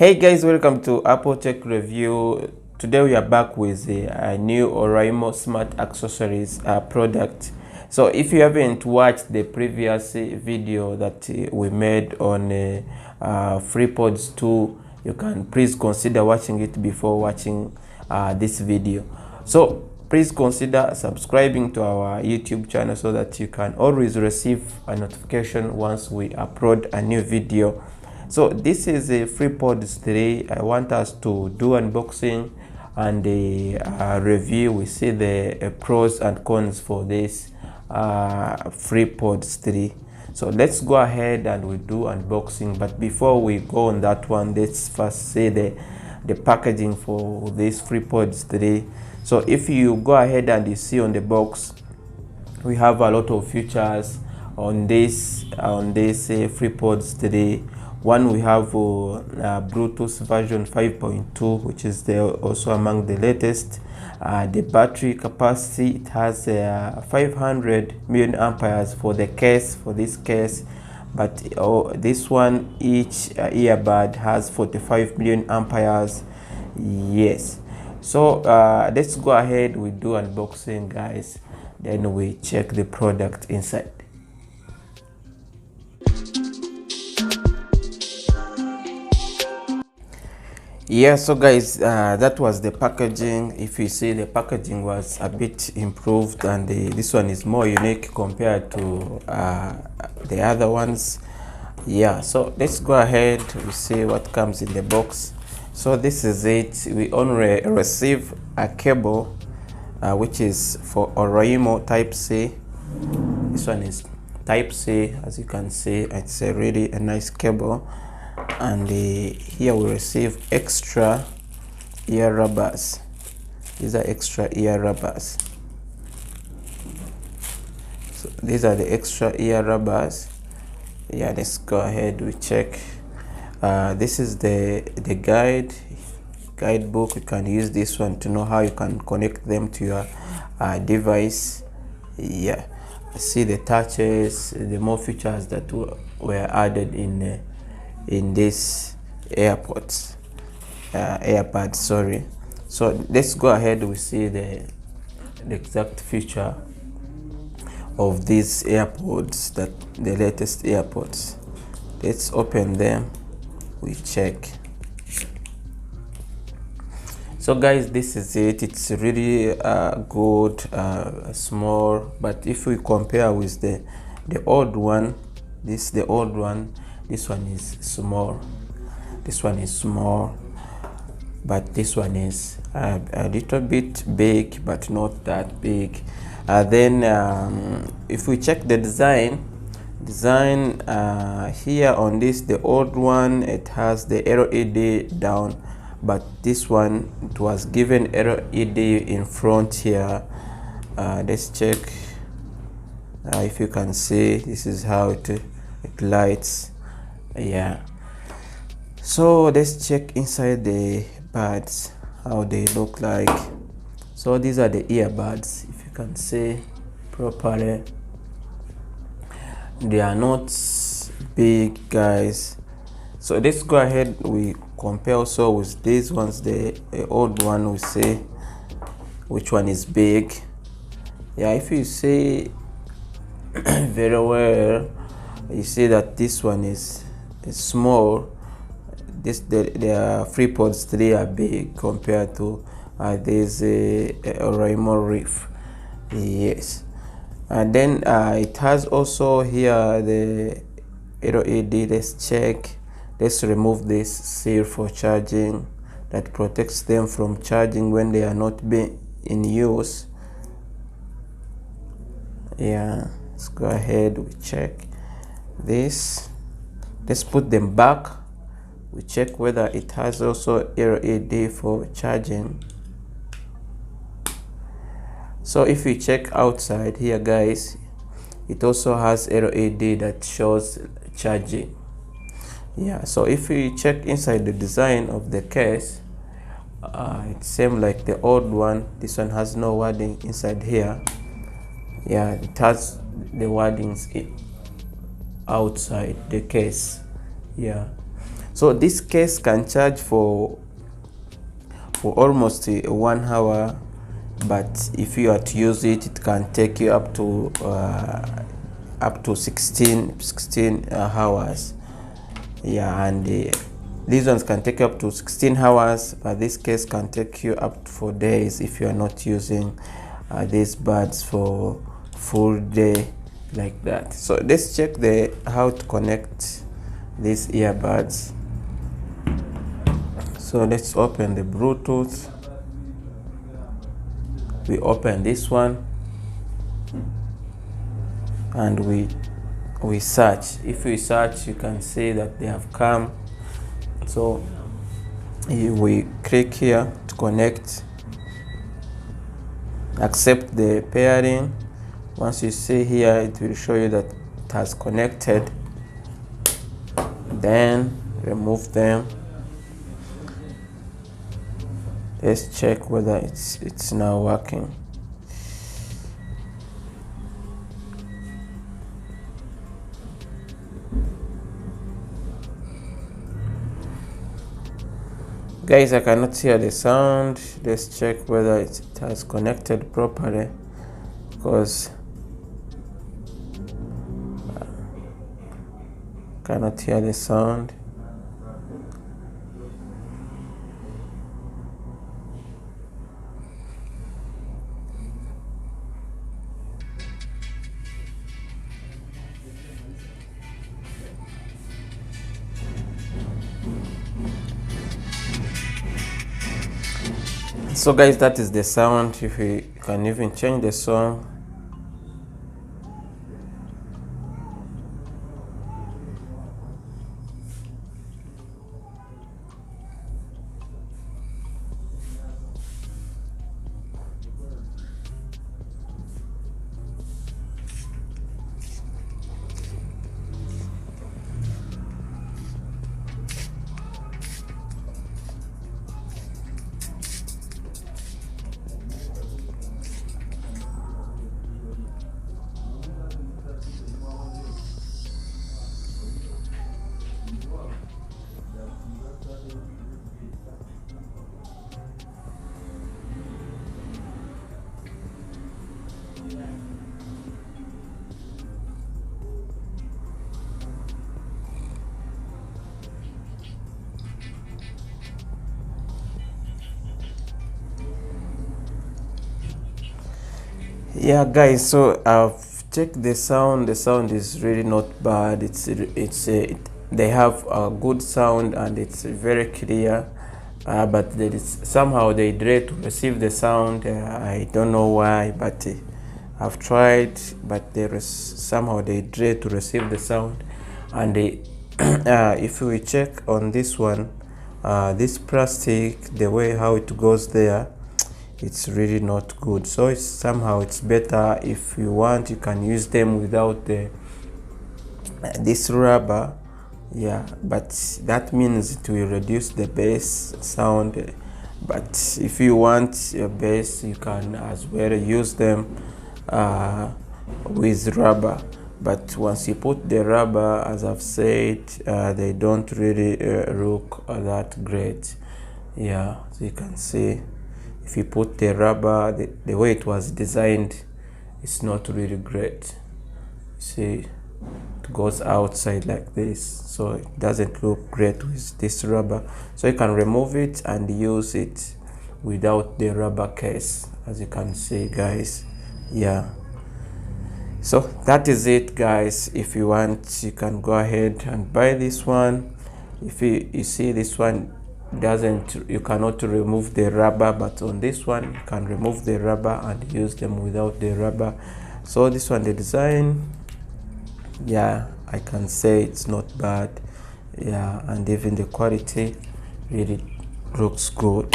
Hey guys, welcome to Apple Tech Review. Today we are back with a new Oraimo smart accessories product. So if you haven't watched the previous video that we made on FreePods 2, you can please consider watching it before watching this video. So please consider subscribing to our YouTube channel so that you can always receive a notification once we upload a new video. So this is a FreePods 3. I want us to do unboxing and a review. We see the pros and cons for this FreePods 3. So let's go ahead and we do unboxing. But before we go on that one, let's first see the packaging for this FreePods 3. So if you go ahead and you see on the box, we have a lot of features on this FreePods 3. One, we have Bluetooth version 5.2, which is also among the latest. The battery capacity, it has 500 million amperes for the case, for this case, but this one, each earbud has 45 million amperes. Yes. So let's go ahead, we do unboxing, guys, then we check the product inside. Yeah, so guys, that was the packaging. If you see, the packaging was a bit improved, and this one is more unique compared to the other ones. Yeah, so let's go ahead, we see what comes in the box. So this is it. We only receive a cable which is for Oraimo type C. This one is type C. As you can see, it's a really nice cable. And here we receive extra ear rubbers. These are extra ear rubbers. So these are the extra ear rubbers. Yeah, let's go ahead, we check. This is the guidebook. You can use this one to know how you can connect them to your device. Yeah, see the touches, the more features that were added in this earbuds, sorry. So let's go ahead, we see the exact feature of these AirPods, that the latest AirPods. Let's open them, we check. So guys, this is it. It's really good, small, but if we compare with the old one, this one is small. This one is small, but this one is a little bit big, but not that big. Then if we check the design here on this, the old one, it has the LED down, but this one, it was given LED in front here. Let's check if you can see. This is how it lights. Yeah, so let's check inside the buds, how they look like. So these are the earbuds, if you can see properly. They are not big, guys. So let's go ahead, we compare also with these ones. The old one, we see which one is big. Yeah, if you see very well, you see that this one is small. The FreePods 3 are big compared to this Oraimo Reef. Yes, and then it has also here the LED. Let's check. Let's remove this seal for charging that protects them from charging when they are not being in use. Yeah, let's go ahead, we check this. Let's put them back, we check whether it has also LED for charging. So if we check outside here, guys, it also has LED that shows charging. Yeah, so if we check inside the design of the case, it's same like the old one. This one has no wording inside here. Yeah, it has the wordings outside the case. Yeah, So this case can charge for almost 1 hour, but if you are to use it, it can take you up to 16 hours. Yeah, and these ones can take up to 16 hours, but this case can take you up for days if you are not using these buds for full day like that. So let's check how to connect these earbuds. So let's open the Bluetooth. We open this one and we search. If we search, you can see that they have come. So we click here to connect, accept the pairing. Once you see here, it will show you that it has connected. Then remove them. Let's check whether it's now working. Guys, I cannot hear the sound. Let's check whether it has connected properly, because I cannot hear the sound. So guys, that is the sound. If we can even change the song. Yeah guys, so I've checked the sound. The sound is really not bad. They have a good sound and it's very clear, but there is somehow they delay to receive the sound. I don't know why, but I've tried, but there is somehow they delay to receive the sound. And if we check on this one, this plastic, the way how it goes there, it's really not good. So it's better. If you want, you can use them without this rubber. Yeah, but that means it will reduce the bass sound. But if you want your bass, you can as well use them with rubber. But once you put the rubber, as I've said, they don't really look that great. Yeah, so you can see, if you put the rubber, the way it was designed, it's not really great. See, it goes outside like this, so it doesn't look great with this rubber. So you can remove it and use it without the rubber case, as you can see guys. Yeah, so that is it guys. If you want, you can go ahead and buy this one. If you see this one you cannot remove the rubber, but on this one you can remove the rubber and use them without the rubber. So this one, the design, yeah, I can say it's not bad. Yeah, and even the quality really looks good.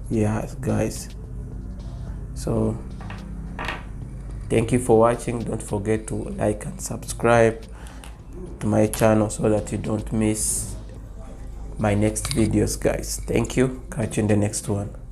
Yeah guys, so thank you for watching. Don't forget to like and subscribe to my channel so that you don't miss my next videos guys. Thank you. Catch you in the next one.